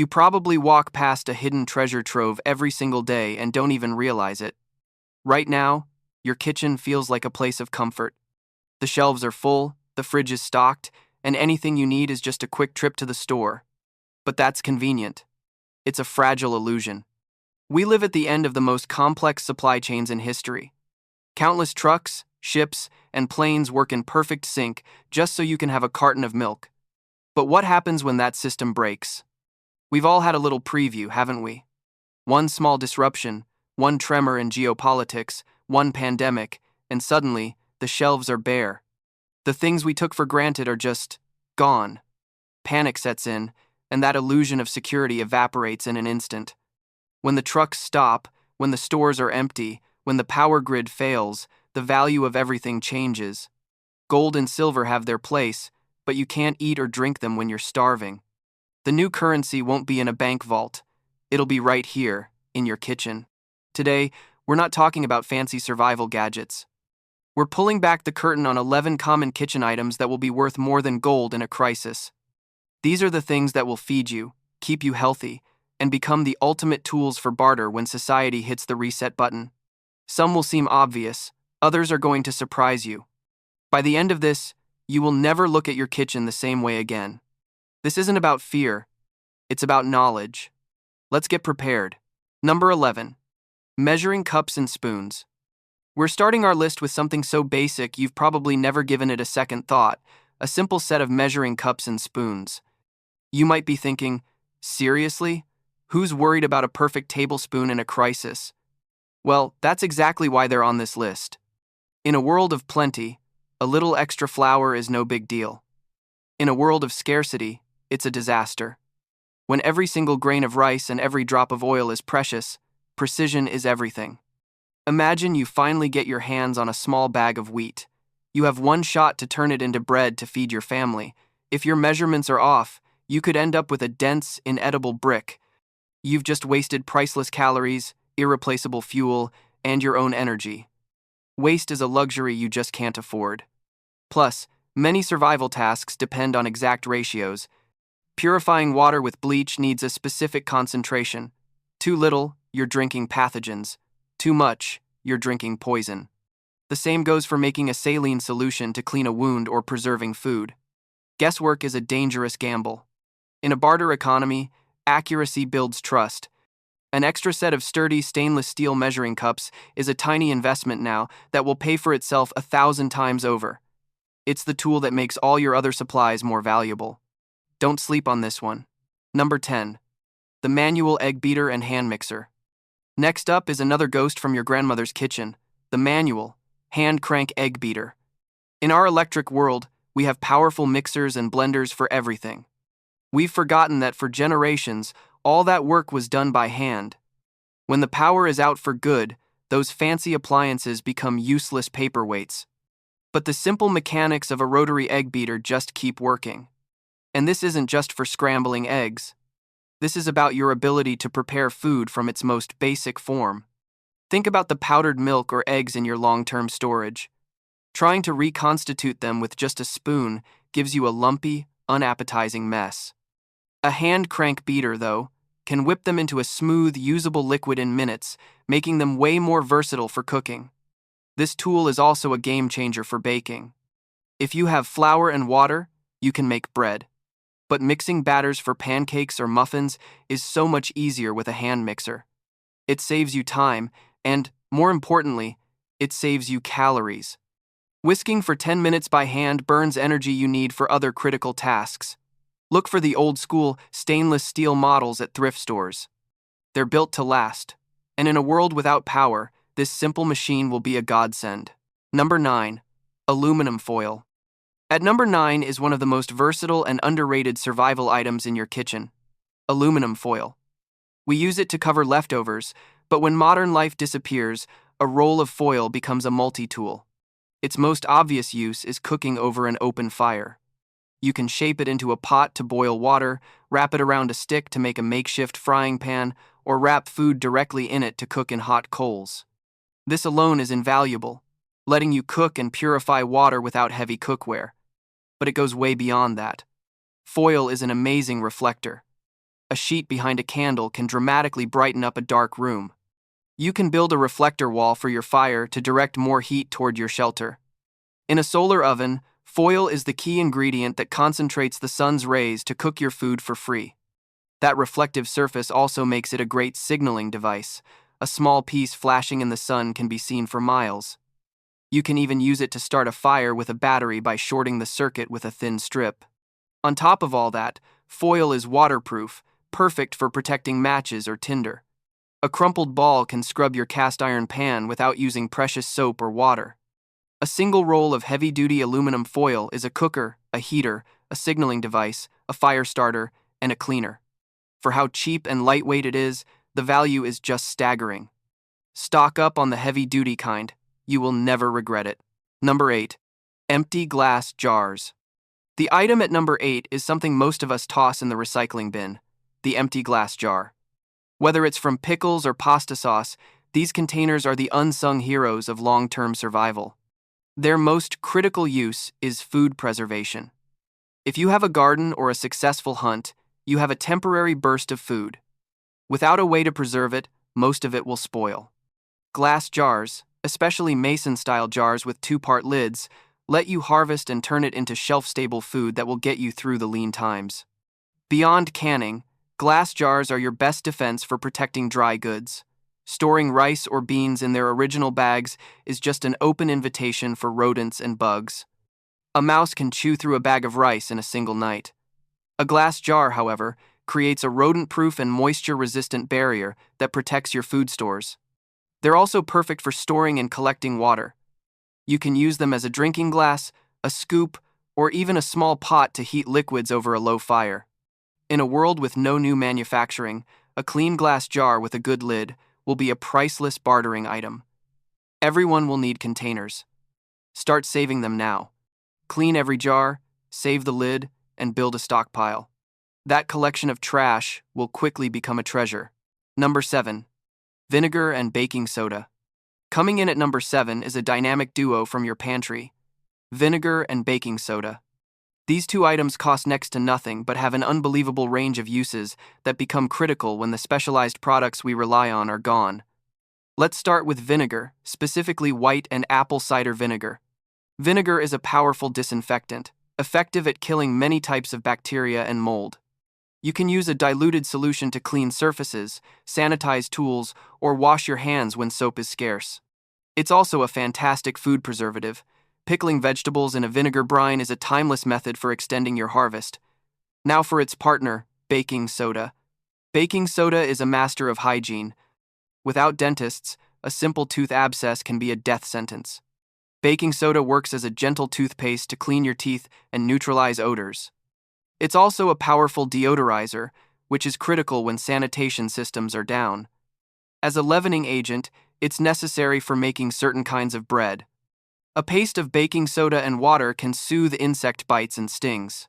You probably walk past a hidden treasure trove every single day and don't even realize it. Right now, your kitchen feels like a place of comfort. The shelves are full, the fridge is stocked, and anything you need is just a quick trip to the store. But that's convenient. It's a fragile illusion. We live at the end of the most complex supply chains in history. Countless trucks, ships, and planes work in perfect sync just so you can have a carton of milk. But what happens when that system breaks? We've all had a little preview, haven't we? One small disruption, one tremor in geopolitics, one pandemic, and suddenly, the shelves are bare. The things we took for granted are just gone. Panic sets in, and that illusion of security evaporates in an instant. When the trucks stop, when the stores are empty, when the power grid fails, the value of everything changes. Gold and silver have their place, but you can't eat or drink them when you're starving. The new currency won't be in a bank vault. It'll be right here, in your kitchen. Today, we're not talking about fancy survival gadgets. We're pulling back the curtain on 11 common kitchen items that will be worth more than gold in a crisis. These are the things that will feed you, keep you healthy, and become the ultimate tools for barter when society hits the reset button. Some will seem obvious, others are going to surprise you. By the end of this, you will never look at your kitchen the same way again. This isn't about fear, it's about knowledge. Let's get prepared. Number 11. Measuring cups and spoons. We're starting our list with something so basic you've probably never given it a second thought, a simple set of measuring cups and spoons. You might be thinking, seriously? Who's worried about a perfect tablespoon in a crisis? Well, that's exactly why they're on this list. In a world of plenty, a little extra flour is no big deal. In a world of scarcity, it's a disaster. When every single grain of rice and every drop of oil is precious, precision is everything. Imagine you finally get your hands on a small bag of wheat. You have one shot to turn it into bread to feed your family. If your measurements are off, you could end up with a dense, inedible brick. You've just wasted priceless calories, irreplaceable fuel, and your own energy. Waste is a luxury you just can't afford. Plus, many survival tasks depend on exact ratios. Purifying water with bleach needs a specific concentration. Too little, you're drinking pathogens. Too much, you're drinking poison. The same goes for making a saline solution to clean a wound or preserving food. Guesswork is a dangerous gamble. In a barter economy, accuracy builds trust. An extra set of sturdy stainless steel measuring cups is a tiny investment now that will pay for itself 1,000 times over. It's the tool that makes all your other supplies more valuable. Don't sleep on this one. Number 10. The manual egg beater and hand mixer. Next up is another ghost from your grandmother's kitchen, the manual, hand crank egg beater. In our electric world, we have powerful mixers and blenders for everything. We've forgotten that for generations, all that work was done by hand. When the power is out for good, those fancy appliances become useless paperweights. But the simple mechanics of a rotary egg beater just keep working. And this isn't just for scrambling eggs. This is about your ability to prepare food from its most basic form. Think about the powdered milk or eggs in your long-term storage. Trying to reconstitute them with just a spoon gives you a lumpy, unappetizing mess. A hand crank beater, though, can whip them into a smooth, usable liquid in minutes, making them way more versatile for cooking. This tool is also a game changer for baking. If you have flour and water, you can make bread. But mixing batters for pancakes or muffins is so much easier with a hand mixer. It saves you time, and, more importantly, it saves you calories. Whisking for 10 minutes by hand burns energy you need for other critical tasks. Look for the old-school stainless steel models at thrift stores. They're built to last, and in a world without power, this simple machine will be a godsend. Number 9. Aluminum foil. At number 9 is one of the most versatile and underrated survival items in your kitchen: aluminum foil. We use it to cover leftovers, but when modern life disappears, a roll of foil becomes a multi-tool. Its most obvious use is cooking over an open fire. You can shape it into a pot to boil water, wrap it around a stick to make a makeshift frying pan, or wrap food directly in it to cook in hot coals. This alone is invaluable, letting you cook and purify water without heavy cookware. But it goes way beyond that. Foil is an amazing reflector. a sheet behind a candle can dramatically brighten up a dark room. You can build a reflector wall for your fire to direct more heat toward your shelter. In a solar oven, foil is the key ingredient that concentrates the sun's rays to cook your food for free. That reflective surface also makes it a great signaling device. A small piece flashing in the sun can be seen for miles. You can even use it to start a fire with a battery by shorting the circuit with a thin strip. On top of all that, foil is waterproof, perfect for protecting matches or tinder. A crumpled ball can scrub your cast iron pan without using precious soap or water. A single roll of heavy-duty aluminum foil is a cooker, a heater, a signaling device, a fire starter, and a cleaner. For how cheap and lightweight it is, the value is just staggering. Stock up on the heavy-duty kind. You will never regret it. Number 8. Empty glass jars. The item at number 8 is something most of us toss in the recycling bin, the empty glass jar. Whether it's from pickles or pasta sauce, these containers are the unsung heroes of long-term survival. Their most critical use is food preservation. If you have a garden or a successful hunt, you have a temporary burst of food. Without a way to preserve it, most of it will spoil. Glass jars, especially mason-style jars with two-part lids, let you harvest and turn it into shelf-stable food that will get you through the lean times. Beyond canning, glass jars are your best defense for protecting dry goods. Storing rice or beans in their original bags is just an open invitation for rodents and bugs. A mouse can chew through a bag of rice in a single night. A glass jar, however, creates a rodent-proof and moisture-resistant barrier that protects your food stores. They're also perfect for storing and collecting water. You can use them as a drinking glass, a scoop, or even a small pot to heat liquids over a low fire. In a world with no new manufacturing, a clean glass jar with a good lid will be a priceless bartering item. Everyone will need containers. Start saving them now. Clean every jar, save the lid, and build a stockpile. That collection of trash will quickly become a treasure. Number 7. Vinegar and baking soda. Coming in at number 7 is a dynamic duo from your pantry: vinegar and baking soda. These two items cost next to nothing but have an unbelievable range of uses that become critical when the specialized products we rely on are gone. Let's start with vinegar, specifically white and apple cider vinegar. Vinegar is a powerful disinfectant, effective at killing many types of bacteria and mold. You can use a diluted solution to clean surfaces, sanitize tools, or wash your hands when soap is scarce. It's also a fantastic food preservative. Pickling vegetables in a vinegar brine is a timeless method for extending your harvest. Now for its partner, baking soda. Baking soda is a master of hygiene. Without dentists, a simple tooth abscess can be a death sentence. Baking soda works as a gentle toothpaste to clean your teeth and neutralize odors. It's also a powerful deodorizer, which is critical when sanitation systems are down. As a leavening agent, it's necessary for making certain kinds of bread. A paste of baking soda and water can soothe insect bites and stings.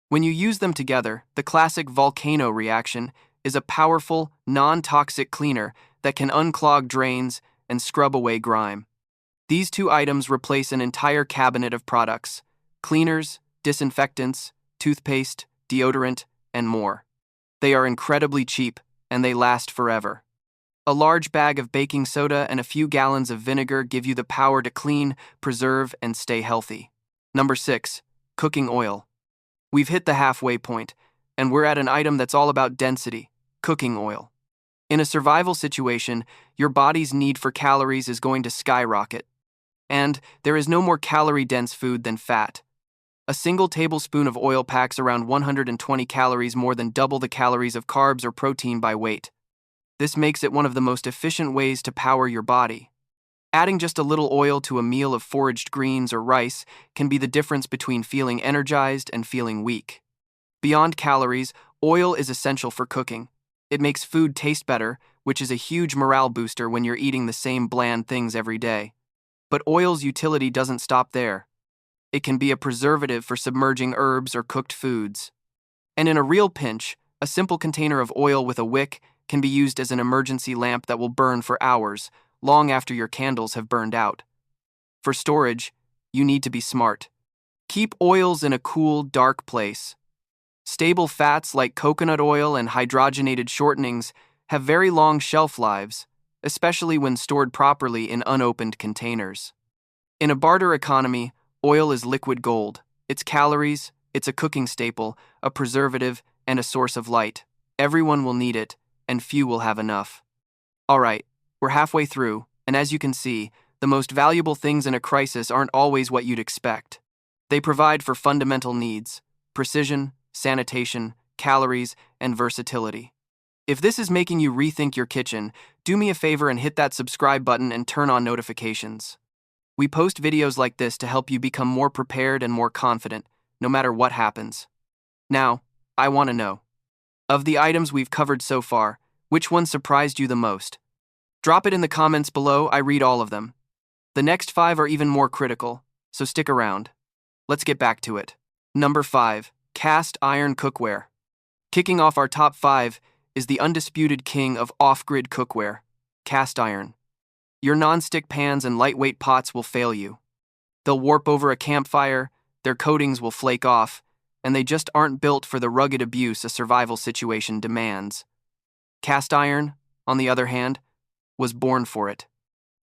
When you use them together, the classic volcano reaction is a powerful, non-toxic cleaner that can unclog drains and scrub away grime. These two items replace an entire cabinet of products: cleaners, disinfectants, toothpaste, deodorant, and more. They are incredibly cheap, and they last forever. A large bag of baking soda and a few gallons of vinegar give you the power to clean, preserve, and stay healthy. Number 6. Cooking oil. We've hit the halfway point, and we're at an item that's all about density: cooking oil. In a survival situation, your body's need for calories is going to skyrocket. And there is no more calorie-dense food than fat. A single tablespoon of oil packs around 120 calories, more than double the calories of carbs or protein by weight. This makes it one of the most efficient ways to power your body. Adding just a little oil to a meal of foraged greens or rice can be the difference between feeling energized and feeling weak. Beyond calories, oil is essential for cooking. It makes food taste better, which is a huge morale booster when you're eating the same bland things every day. But oil's utility doesn't stop there. It can be a preservative for submerging herbs or cooked foods. And in a real pinch, a simple container of oil with a wick can be used as an emergency lamp that will burn for hours, long after your candles have burned out. For storage, you need to be smart. Keep oils in a cool, dark place. Stable fats like coconut oil and hydrogenated shortenings have very long shelf lives, especially when stored properly in unopened containers. In a barter economy, oil is liquid gold. It's calories, it's a cooking staple, a preservative, and a source of light. Everyone will need it, and few will have enough. Alright, we're halfway through, and as you can see, the most valuable things in a crisis aren't always what you'd expect. They provide for fundamental needs: precision, sanitation, calories, and versatility. If this is making you rethink your kitchen, do me a favor and hit that subscribe button and turn on notifications. We post videos like this to help you become more prepared and more confident, no matter what happens. Now, I want to know, of the items we've covered so far, which one surprised you the most? Drop it in the comments below, I read all of them. The next 5 are even more critical, so stick around. Let's get back to it. Number 5. Cast iron cookware. Kicking off our top 5 is the undisputed king of off-grid cookware, cast iron. Your non-stick pans and lightweight pots will fail you. They'll warp over a campfire, their coatings will flake off, and they just aren't built for the rugged abuse a survival situation demands. Cast iron, on the other hand, was born for it.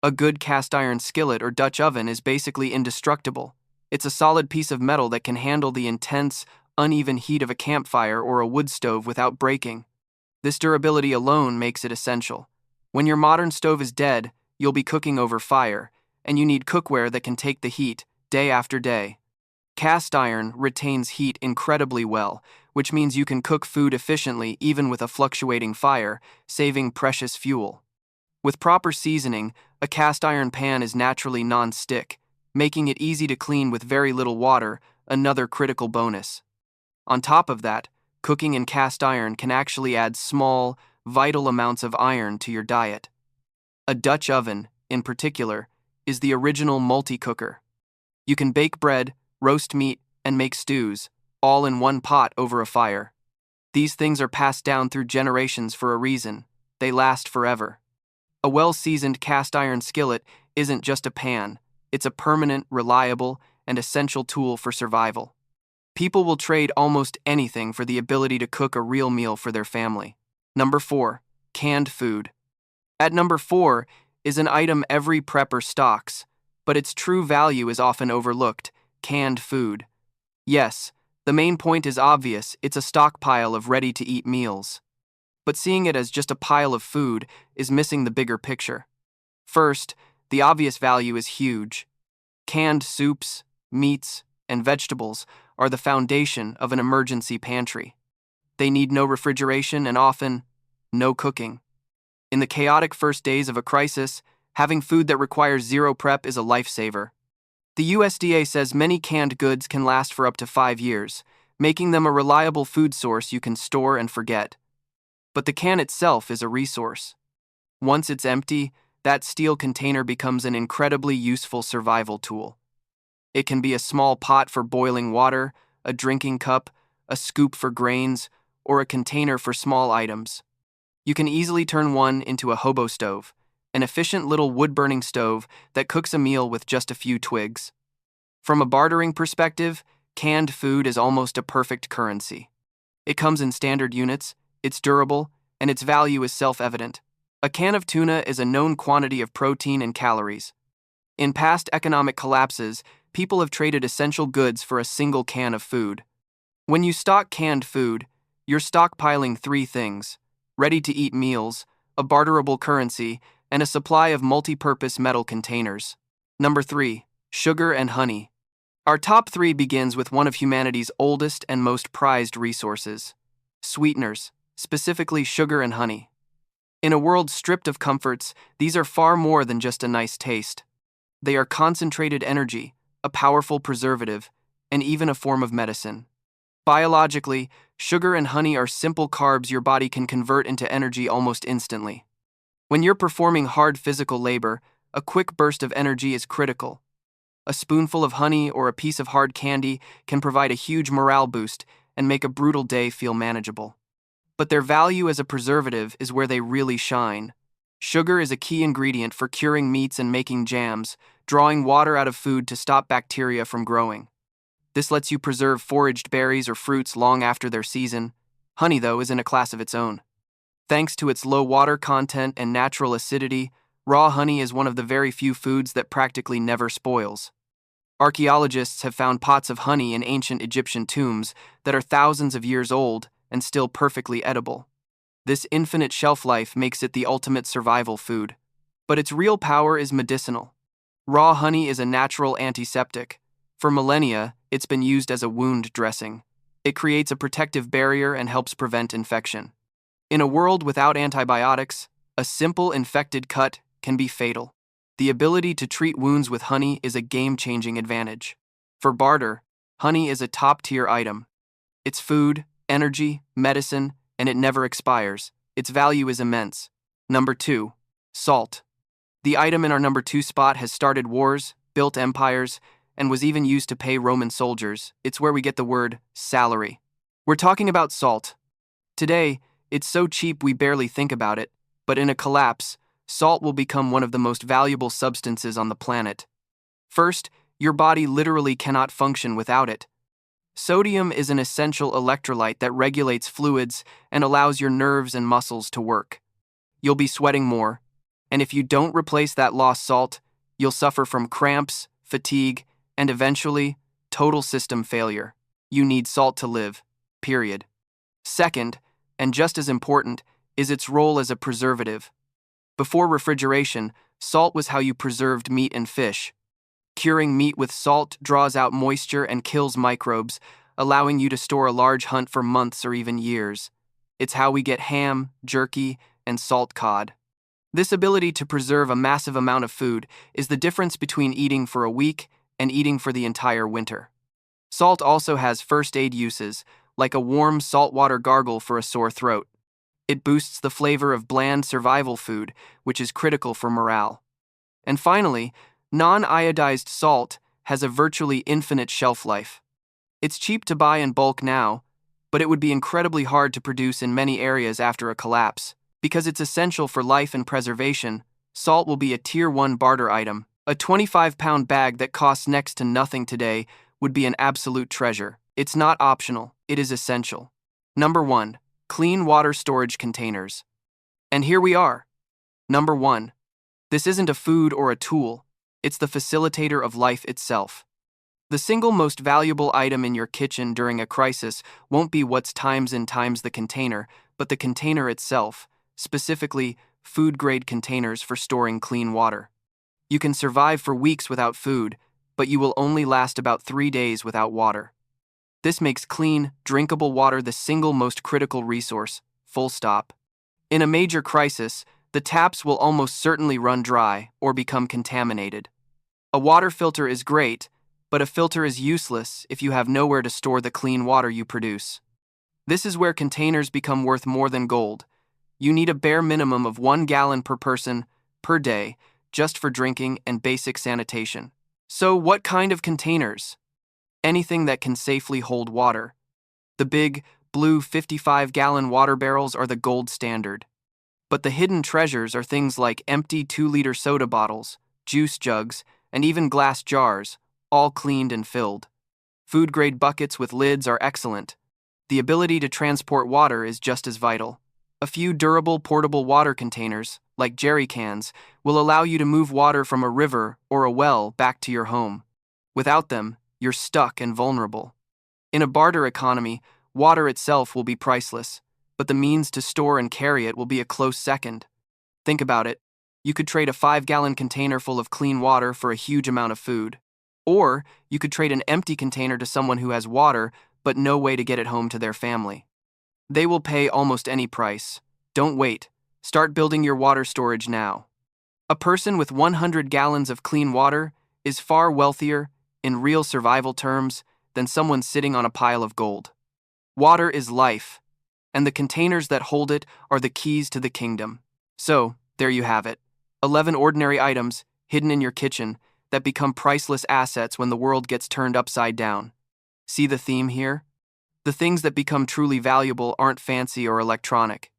A good cast iron skillet or Dutch oven is basically indestructible. It's a solid piece of metal that can handle the intense, uneven heat of a campfire or a wood stove without breaking. This durability alone makes it essential. When your modern stove is dead, you'll be cooking over fire, and you need cookware that can take the heat, day after day. Cast iron retains heat incredibly well, which means you can cook food efficiently even with a fluctuating fire, saving precious fuel. With proper seasoning, a cast iron pan is naturally non-stick, making it easy to clean with very little water, another critical bonus. On top of that, cooking in cast iron can actually add small, vital amounts of iron to your diet. A Dutch oven, in particular, is the original multi-cooker. You can bake bread, roast meat, and make stews, all in one pot over a fire. These things are passed down through generations for a reason. They last forever. A well-seasoned cast iron skillet isn't just a pan. It's a permanent, reliable, and essential tool for survival. People will trade almost anything for the ability to cook a real meal for their family. Number 4. Canned food. At number 4 is an item every prepper stocks, but its true value is often overlooked: canned food. Yes, the main point is obvious, it's a stockpile of ready-to-eat meals. But seeing it as just a pile of food is missing the bigger picture. First, the obvious value is huge. Canned soups, meats, and vegetables are the foundation of an emergency pantry. They need no refrigeration and often no cooking. In the chaotic first days of a crisis, having food that requires zero prep is a lifesaver. The USDA says many canned goods can last for up to 5 years, making them a reliable food source you can store and forget. But the can itself is a resource. Once it's empty, that steel container becomes an incredibly useful survival tool. It can be a small pot for boiling water, a drinking cup, a scoop for grains, or a container for small items. You can easily turn one into a hobo stove, an efficient little wood-burning stove that cooks a meal with just a few twigs. From a bartering perspective, canned food is almost a perfect currency. It comes in standard units, it's durable, and its value is self-evident. A can of tuna is a known quantity of protein and calories. In past economic collapses, people have traded essential goods for a single can of food. When you stock canned food, you're stockpiling 3 things: ready-to-eat meals, a barterable currency, and a supply of multi-purpose metal containers. Number 3. Sugar and honey. Our top 3 begins with one of humanity's oldest and most prized resources: sweeteners, specifically sugar and honey. In a world stripped of comforts, these are far more than just a nice taste. They are concentrated energy, a powerful preservative, and even a form of medicine. Biologically, sugar and honey are simple carbs your body can convert into energy almost instantly. When you're performing hard physical labor, a quick burst of energy is critical. A spoonful of honey or a piece of hard candy can provide a huge morale boost and make a brutal day feel manageable. But their value as a preservative is where they really shine. Sugar is a key ingredient for curing meats and making jams, drawing water out of food to stop bacteria from growing. This lets you preserve foraged berries or fruits long after their season. Honey, though, is in a class of its own. Thanks to its low water content and natural acidity, raw honey is one of the very few foods that practically never spoils. Archaeologists have found pots of honey in ancient Egyptian tombs that are thousands of years old and still perfectly edible. This infinite shelf life makes it the ultimate survival food. But its real power is medicinal. Raw honey is a natural antiseptic. For millennia, it's been used as a wound dressing. It creates a protective barrier and helps prevent infection. In a world without antibiotics, a simple infected cut can be fatal. The ability to treat wounds with honey is a game-changing advantage. For barter, honey is a top-tier item. It's food, energy, medicine, and it never expires. Its value is immense. Number 2. Salt. The item in our number 2 spot has started wars, built empires, and was even used to pay Roman soldiers. It's where we get the word salary. We're talking about salt. Today, it's so cheap we barely think about it, but in a collapse, salt will become one of the most valuable substances on the planet. First, your body literally cannot function without it. Sodium is an essential electrolyte that regulates fluids and allows your nerves and muscles to work. You'll be sweating more, and if you don't replace that lost salt, you'll suffer from cramps, fatigue, and eventually, total system failure. You need salt to live, period. Second, and just as important, is its role as a preservative. Before refrigeration, salt was how you preserved meat and fish. Curing meat with salt draws out moisture and kills microbes, allowing you to store a large hunt for months or even years. It's how we get ham, jerky, and salt cod. This ability to preserve a massive amount of food is the difference between eating for a week and eating for the entire winter. Salt also has first aid uses, like a warm saltwater gargle for a sore throat. It boosts the flavor of bland survival food, which is critical for morale. And finally, non-iodized salt has a virtually infinite shelf life. It's cheap to buy in bulk now, but it would be incredibly hard to produce in many areas after a collapse. Because it's essential for life and preservation, salt will be a Tier 1 barter item. A 25-pound bag that costs next to nothing today would be an absolute treasure. It's not optional, it is essential. Number 1. Clean water storage containers. And here we are. Number 1. This isn't a food or a tool, it's the facilitator of life itself. The single most valuable item in your kitchen during a crisis won't be what's times the container, but the container itself, specifically food-grade containers for storing clean water. You can survive for weeks without food, but you will only last about 3 days without water. This makes clean, drinkable water the single most critical resource, full stop. In a major crisis, the taps will almost certainly run dry or become contaminated. A water filter is great, but a filter is useless if you have nowhere to store the clean water you produce. This is where containers become worth more than gold. You need a bare minimum of 1 gallon per person, per day, just for drinking and basic sanitation. So what kind of containers? Anything that can safely hold water. The big, blue 55-gallon water barrels are the gold standard. But the hidden treasures are things like empty 2-liter soda bottles, juice jugs, and even glass jars, all cleaned and filled. Food-grade buckets with lids are excellent. The ability to transport water is just as vital. A few durable portable water containers, like jerry cans, will allow you to move water from a river or a well back to your home. Without them, you're stuck and vulnerable. In a barter economy, water itself will be priceless, but the means to store and carry it will be a close second. Think about it. You could trade a 5-gallon container full of clean water for a huge amount of food. Or you could trade an empty container to someone who has water but no way to get it home to their family. They will pay almost any price. Don't wait. Start building your water storage now. A person with 100 gallons of clean water is far wealthier, in real survival terms, than someone sitting on a pile of gold. Water is life, and the containers that hold it are the keys to the kingdom. So, there you have it. 11 ordinary items, hidden in your kitchen, that become priceless assets when the world gets turned upside down. See the theme here? The things that become truly valuable aren't fancy or electronic.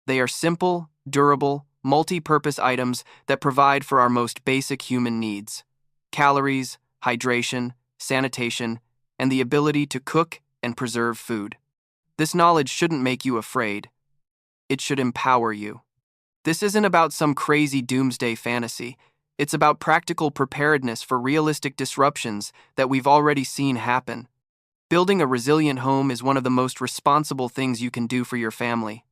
They are simple, durable, multi-purpose items that provide for our most basic human needs: calories, hydration, sanitation, and the ability to cook and preserve food. This knowledge shouldn't make you afraid. It should empower you. This isn't about some crazy doomsday fantasy. It's about practical preparedness for realistic disruptions that we've already seen happen. Building a resilient home is one of the most responsible things you can do for your family.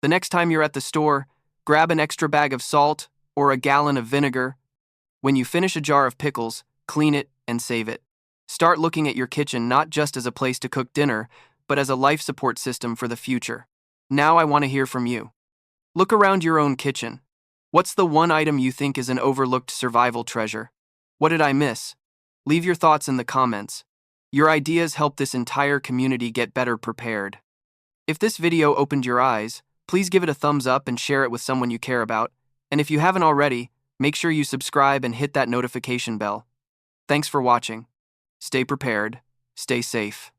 The next time you're at the store, grab an extra bag of salt or a gallon of vinegar. When you finish a jar of pickles, clean it and save it. Start looking at your kitchen not just as a place to cook dinner, but as a life support system for the future. Now I want to hear from you. Look around your own kitchen. What's the one item you think is an overlooked survival treasure? What did I miss? Leave your thoughts in the comments. Your ideas help this entire community get better prepared. If this video opened your eyes, please give it a thumbs up and share it with someone you care about. And if you haven't already, make sure you subscribe and hit that notification bell. Thanks for watching. Stay prepared, stay safe.